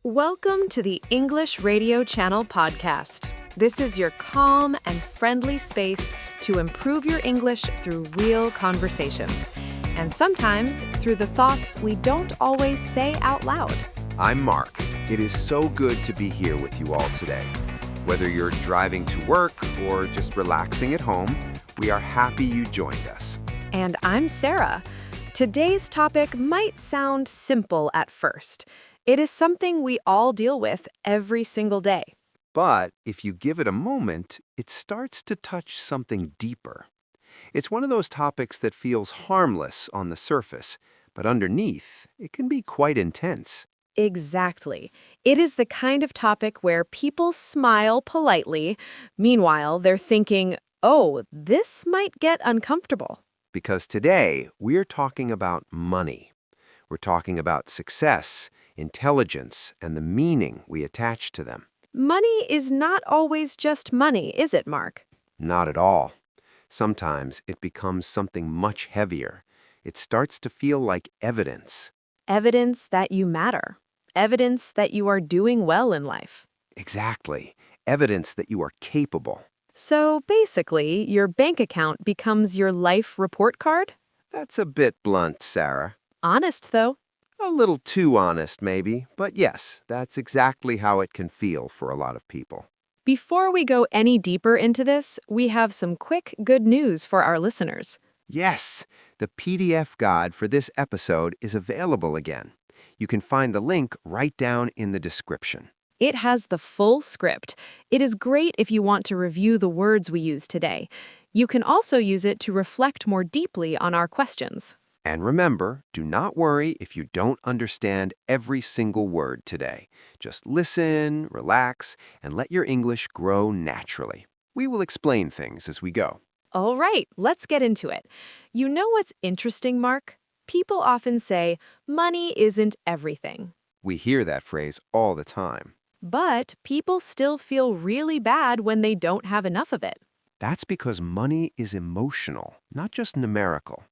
Welcome to the English Radio Channel podcast. This is your calm and friendly space to improve your English through real conversations, and sometimes through the thoughts we don't always say out loud. I'm Mark. It is so good to be here with you all today. Whether you're driving to work or just relaxing at home, we are happy you joined us. And I'm Sarah. Today's topic might sound simple at first. It is something we all deal with every single day. But if you give it a moment, it starts to touch something deeper. It's one of those topics that feels harmless on the surface, but underneath, it can be quite intense. Exactly. It is the kind of topic where people smile politely. Meanwhile, they're thinking, oh, this might get uncomfortable. Because today, we're talking about money. We're talking about success, intelligence, and the meaning we attach to them. Money is not always just money, is it, Mark? Not at all. Sometimes it becomes something much heavier. It starts to feel like evidence. Evidence that you matter. Evidence that you are doing well in life. Exactly. Evidence that you are capable. So basically, your bank account becomes your life report card? That's a bit blunt, Sarah. Honest, though. A little too honest, maybe, but yes, that's exactly how it can feel for a lot of people. Before we go any deeper into this, we have some quick good news for our listeners. Yes, the PDF guide for this episode is available again. You can find the link right down in the description. It has the full script. It is great if you want to review the words we use today. You can also use it to reflect more deeply on our questions. And remember, do not worry if you don't understand every single word today. Just listen, relax, and let your English grow naturally. We will explain things as we go. All right, let's get into it. You know what's interesting, Mark? People often say, money isn't everything. We hear that phrase all the time. But people still feel really bad when they don't have enough of it. That's because money is emotional, not just numerical.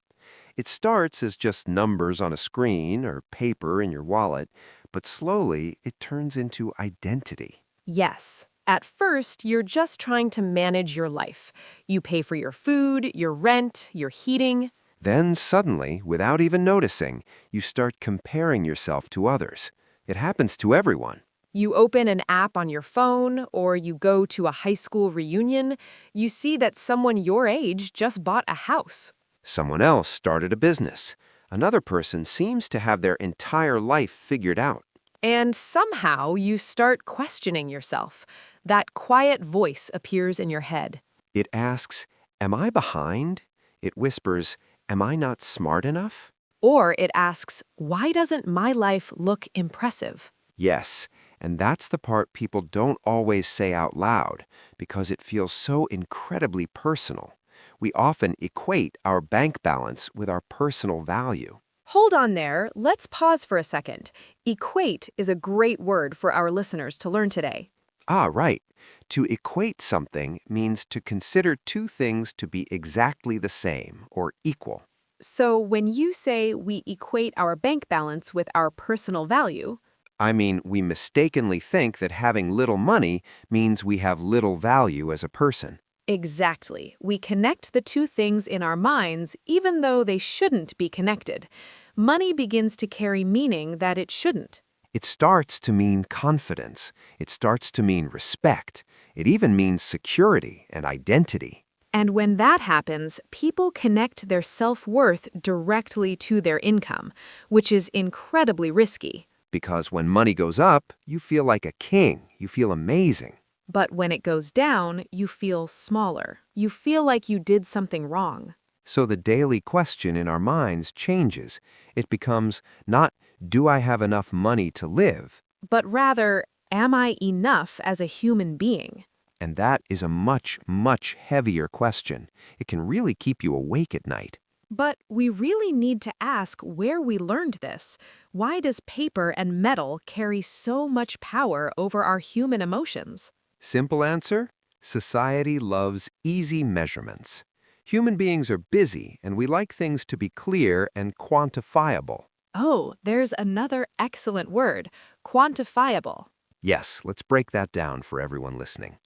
It starts as just numbers on a screen or paper in your wallet, but slowly it turns into identity. Yes. At first, you're just trying to manage your life. You pay for your food, your rent, your heating. Then suddenly, without even noticing, you start comparing yourself to others. It happens to everyone. You open an app on your phone, or you go to a high school reunion. You see that someone your age just bought a house. Someone else started a business. Another person seems to have their entire life figured out. And somehow you start questioning yourself. That quiet voice appears in your head. It asks, am I behind? It whispers, am I not smart enough? Or it asks, why doesn't my life look impressive? Yes, and that's the part people don't always say out loud because it feels so incredibly personal. We often equate our bank balance with our personal value. Hold on there. Let's pause for a second. Equate is a great word for our listeners to learn today. Ah, right. To equate something means to consider two things to be exactly the same or equal. So when you say we equate our bank balance with our personal value, I mean, we mistakenly think that having little money means we have little value as a person. exactly. We connect the two things in our minds even though they shouldn't be connected. Money begins to carry meaning that it shouldn't. It starts to mean confidence. It starts to mean respect. It even means security and identity. And when that happens, people connect their self-worth directly to their income, which is incredibly risky. Because when money goes up, you feel like a king. You feel amazing. But when it goes down, you feel smaller. You feel like you did something wrong. So the daily question in our minds changes. It becomes not, do I have enough money to live? But rather, am I enough as a human being? And that is a much, much heavier question. It can really keep you awake at night. But we really need to ask where we learned this. Why does paper and metal carry so much power over our human emotions? Simple answer, society loves easy measurements. Human beings are busy, and we like things to be clear and quantifiable. Oh, there's another excellent word, quantifiable. Yes, let's break that down for everyone listening.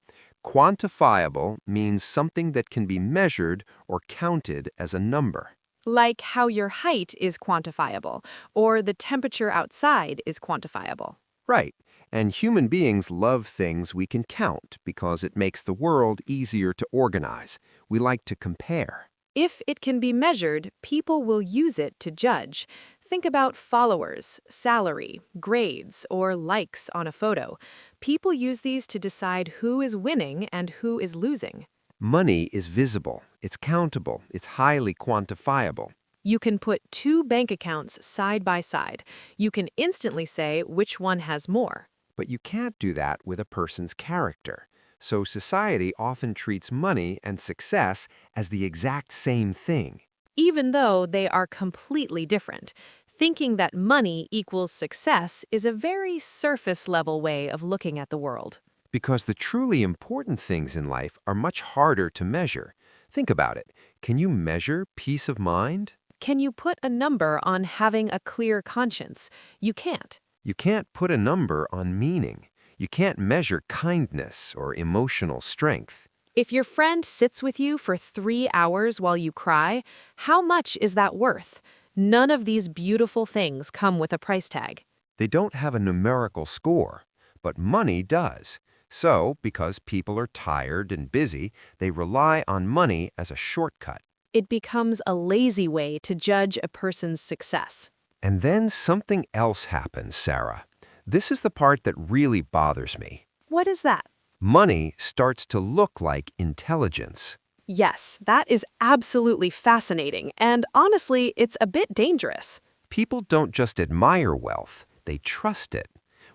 Quantifiable means something that can be measured or counted as a number. Like how your height is quantifiable, or the temperature outside is quantifiable. Right. And human beings love things we can count because it makes the world easier to organize. We like to compare. If it can be measured, people will use it to judge. Think about followers, salary, grades, or likes on a photo. People use these to decide who is winning and who is losing. Money is visible, it's countable, it's highly quantifiable. You can put two bank accounts side by side. You can instantly say which one has more. But you can't do that with a person's character. So society often treats money and success as the exact same thing. Even though they are completely different. Thinking that money equals success is a very surface-level way of looking at the world. Because the truly important things in life are much harder to measure. Think about it. Can you measure peace of mind? Can you put a number on having a clear conscience? You can't. You can't put a number on meaning. You can't measure kindness or emotional strength. If your friend sits with you for 3 hours while you cry, how much is that worth? None of these beautiful things come with a price tag. They don't have a numerical score, but money does. So, because people are tired and busy, they rely on money as a shortcut. It becomes a lazy way to judge a person's success. And then something else happens, Sarah. This is the part that really bothers me. What is that? Money starts to look like intelligence. Yes, that is absolutely fascinating, and honestly, it's a bit dangerous. People don't just admire wealth, they trust it.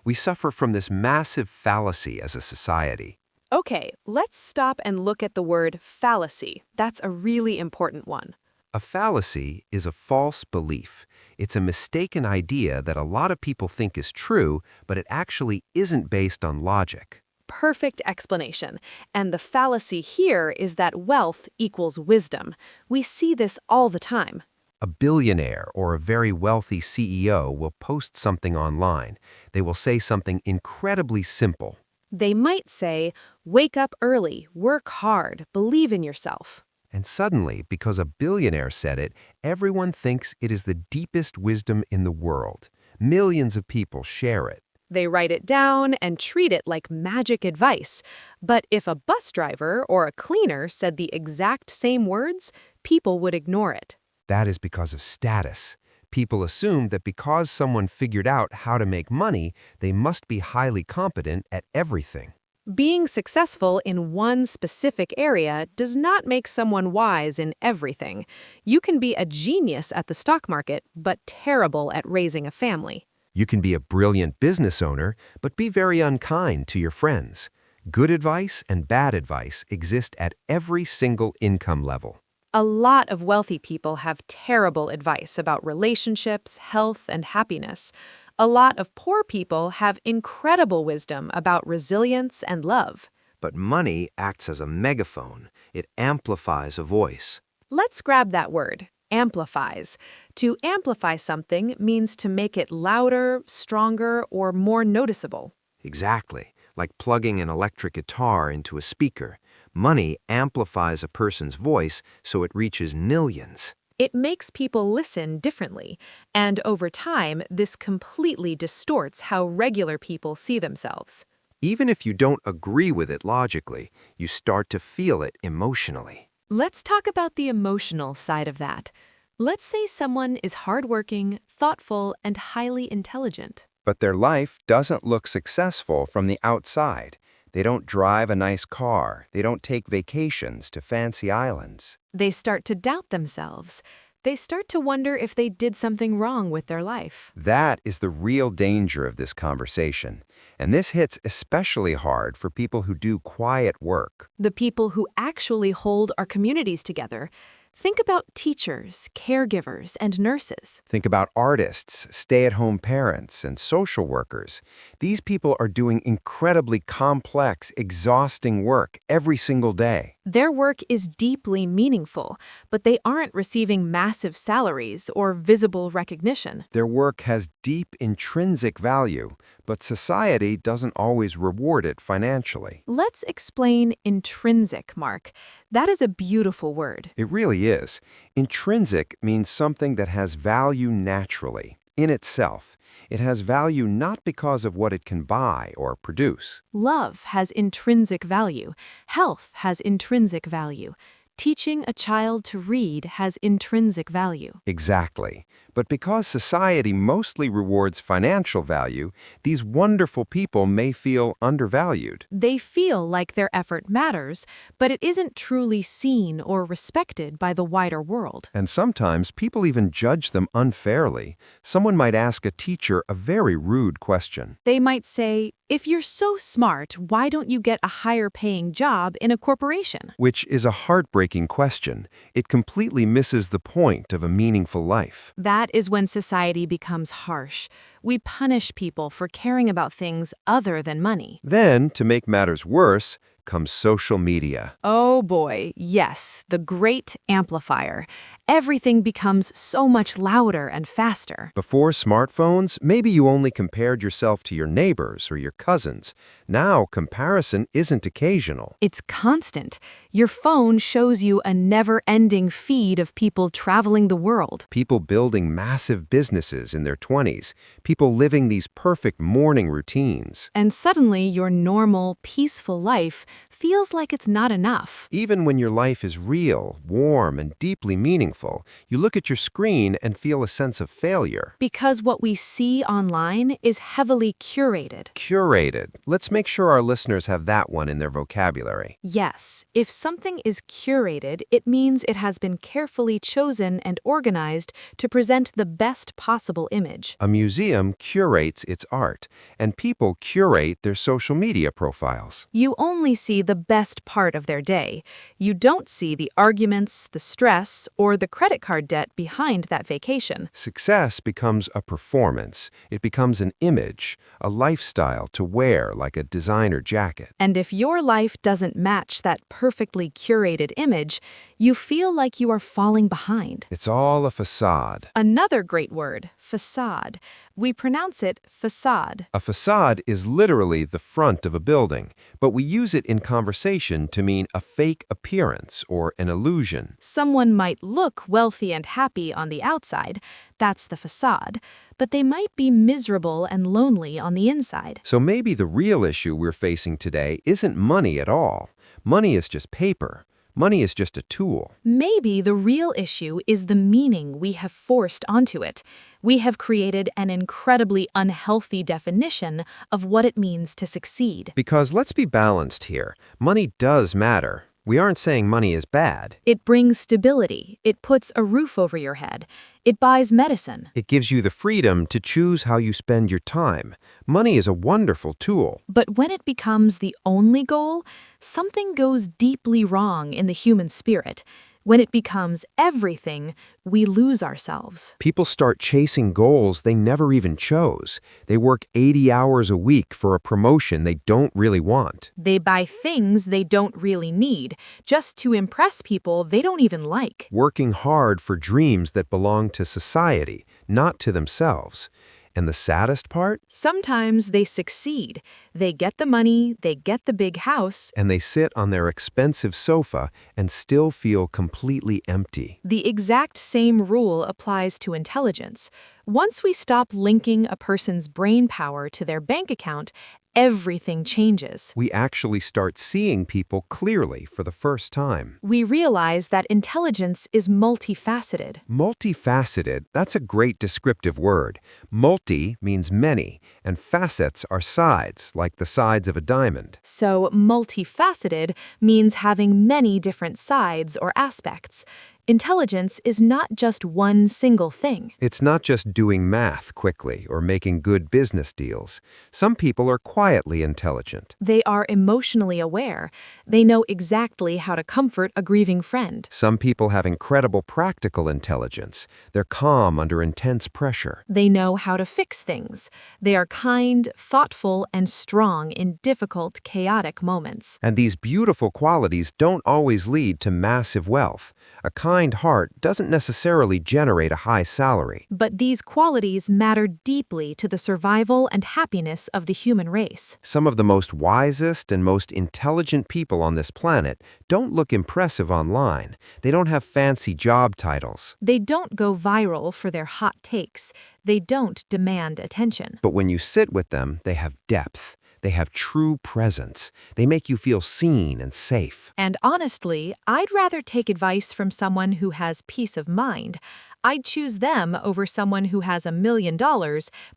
We suffer from this massive fallacy as a society. Okay, let's stop and look at the word fallacy. That's a really important one. A fallacy is a false belief. It's a mistaken idea that a lot of people think is true, but it actually isn't based on logic. Perfect explanation. And the fallacy here is that wealth equals wisdom. We see this all the time. A billionaire or a very wealthy CEO will post something online. They will say something incredibly simple. They might say, wake up early, work hard, believe in yourself. And suddenly, because a billionaire said it, everyone thinks it is the deepest wisdom in the world. Millions of people share it. They write it down and treat it like magic advice. But if a bus driver or a cleaner said the exact same words, people would ignore it. That is because of status. People assume that because someone figured out how to make money, they must be highly competent at everything. Being successful in one specific area does not make someone wise in everything. You can be a genius at the stock market, but terrible at raising a family. You can be a brilliant business owner, but be very unkind to your friends. Good advice and bad advice exist at every single income level. A lot of wealthy people have terrible advice about relationships, health, and happiness. A lot of poor people have incredible wisdom about resilience and love. But money acts as a megaphone. It amplifies a voice. Let's grab that word, amplifies. To amplify something means to make it louder, stronger, or more noticeable. Exactly, like plugging an electric guitar into a speaker. Money amplifies a person's voice so it reaches millions. It makes people listen differently, and over time, this completely distorts how regular people see themselves. Even if you don't agree with it logically, you start to feel it emotionally. Let's talk about the emotional side of that. Let's say someone is hardworking, thoughtful, and highly intelligent. But their life doesn't look successful from the outside. They don't drive a nice car. They don't take vacations to fancy islands. They start to doubt themselves. They start to wonder if they did something wrong with their life. That is the real danger of this conversation. And this hits especially hard for people who do quiet work. The people who actually hold our communities together. Think about teachers, caregivers, and nurses. Think about artists, stay-at-home parents, and social workers. These people are doing incredibly complex, exhausting work every single day. Their work is deeply meaningful, but they aren't receiving massive salaries or visible recognition. Their work has deep intrinsic value, but society doesn't always reward it financially. Let's explain intrinsic, Mark. That is a beautiful word. It really is. Intrinsic means something that has value naturally, in itself. It has value not because of what it can buy or produce. Love has intrinsic value. Health has intrinsic value. Teaching a child to read has intrinsic value. Exactly. But because society mostly rewards financial value, these wonderful people may feel undervalued. They feel like their effort matters, but it isn't truly seen or respected by the wider world. And sometimes people even judge them unfairly. Someone might ask a teacher a very rude question. They might say, "If you're so smart, why don't you get a higher paying job in a corporation?" Which is a heartbreaking question. It completely misses the point of a meaningful life. That is when society becomes harsh. We punish people for caring about things other than money. Then, to make matters worse, comes social media. Oh boy, yes, the great amplifier. Everything becomes so much louder and faster. Before smartphones, maybe you only compared yourself to your neighbors or your cousins. Now, comparison isn't occasional. It's constant. Your phone shows you a never-ending feed of people traveling the world. People building massive businesses in their 20s. People living these perfect morning routines. And suddenly your normal, peaceful life feels like it's not enough. Even when your life is real, warm, and deeply meaningful, you look at your screen and feel a sense of failure. Because what we see online is heavily curated. Curated. Let's make sure our listeners have that one in their vocabulary. Yes, if something is curated, it means it has been carefully chosen and organized to present the best possible image. A museum curates its art, and people curate their social media profiles. You only see the best part of their day. You don't see the arguments, the stress, or the credit card debt behind that vacation. Success becomes a performance. It becomes an image, a lifestyle to wear like a designer jacket. And if your life doesn't match that perfectly curated image, you feel like you are falling behind. It's all a facade. Another great word, facade. We pronounce it facade. A facade is literally the front of a building, but we use it in conversation to mean a fake appearance or an illusion. Someone might look wealthy and happy on the outside, that's the facade, but they might be miserable and lonely on the inside. So maybe the real issue we're facing today isn't money at all. Money is just paper. Money is just a tool. Maybe the real issue is the meaning we have forced onto it. We have created an incredibly unhealthy definition of what it means to succeed. Because let's be balanced here. Money does matter. We aren't saying money is bad. It brings stability. It puts a roof over your head. It buys medicine. It gives you the freedom to choose how you spend your time. Money is a wonderful tool. But when it becomes the only goal, something goes deeply wrong in the human spirit. When it becomes everything, we lose ourselves. People start chasing goals they never even chose. They work 80 hours a week for a promotion they don't really want. They buy things they don't really need, just to impress people they don't even like. Working hard for dreams that belong to society, not to themselves. And the saddest part? Sometimes they succeed. They get the money, they get the big house. And they sit on their expensive sofa and still feel completely empty. The exact same rule applies to intelligence. Once we stop linking a person's brain power to their bank account, everything changes. We actually start seeing people clearly for the first time. We realize that intelligence is multifaceted. Multifaceted, that's a great descriptive word. Multi means many, and facets are sides, like the sides of a diamond. So multifaceted means having many different sides or aspects. Intelligence is not just one single thing. It's not just doing math quickly or making good business deals. Some people are quietly intelligent. They are emotionally aware. They know exactly how to comfort a grieving friend. Some people have incredible practical intelligence. They're calm under intense pressure. They know how to fix things. They are kind, thoughtful, and strong in difficult, chaotic moments. And these beautiful qualities don't always lead to massive wealth. A kind heart doesn't necessarily generate a high salary. But these qualities matter deeply to the survival and happiness of the human race. Some of the most wisest and most intelligent people on this planet don't look impressive online. They don't have fancy job titles. They don't go viral for their hot takes. They don't demand attention. But when you sit with them, they have depth. They have true presence. They make you feel seen and safe. And honestly, I'd rather take advice from someone who has peace of mind. I'd choose them over someone who has $1 million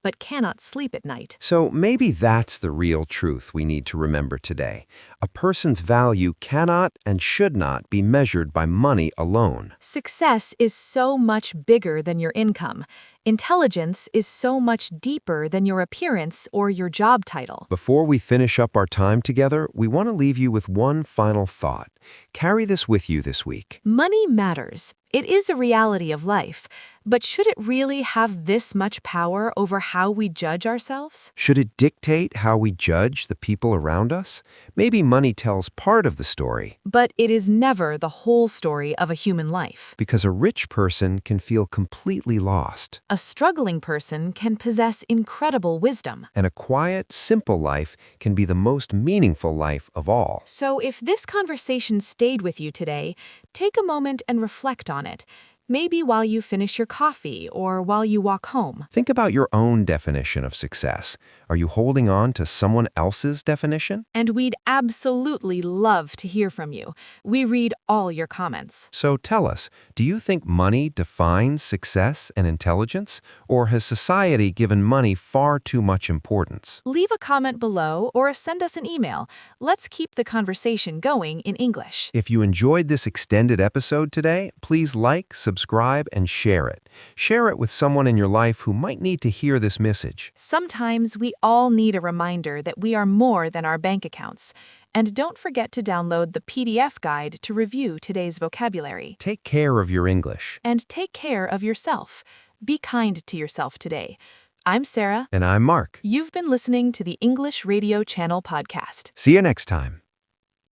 but cannot sleep at night. So maybe that's the real truth we need to remember today. A person's value cannot and should not be measured by money alone. Success is so much bigger than your income. Intelligence is so much deeper than your appearance or your job title. Before we finish up our time together, we want to leave you with one final thought. Carry this with you this week. Money matters. It is a reality of life. But should it really have this much power over how we judge ourselves? Should it dictate how we judge the people around us? Maybe money tells part of the story. But it is never the whole story of a human life. Because a rich person can feel completely lost. A struggling person can possess incredible wisdom. And a quiet, simple life can be the most meaningful life of all. So if this conversation stayed with you today, take a moment and reflect on it. Maybe while you finish your coffee or while you walk home. Think about your own definition of success. Are you holding on to someone else's definition? And we'd absolutely love to hear from you. We read all your comments. So tell us, do you think money defines success and intelligence? Or has society given money far too much importance? Leave a comment below or send us an email. Let's keep the conversation going in English. If you enjoyed this extended episode today, please like, subscribe, and share it. Share it with someone in your life who might need to hear this message. Sometimes we all need a reminder that we are more than our bank accounts. And don't forget to download the PDF guide to review today's vocabulary. Take care of your English. And take care of yourself. Be kind to yourself today. I'm Sarah. And I'm Mark. You've been listening to the English Radio Channel podcast. See you next time.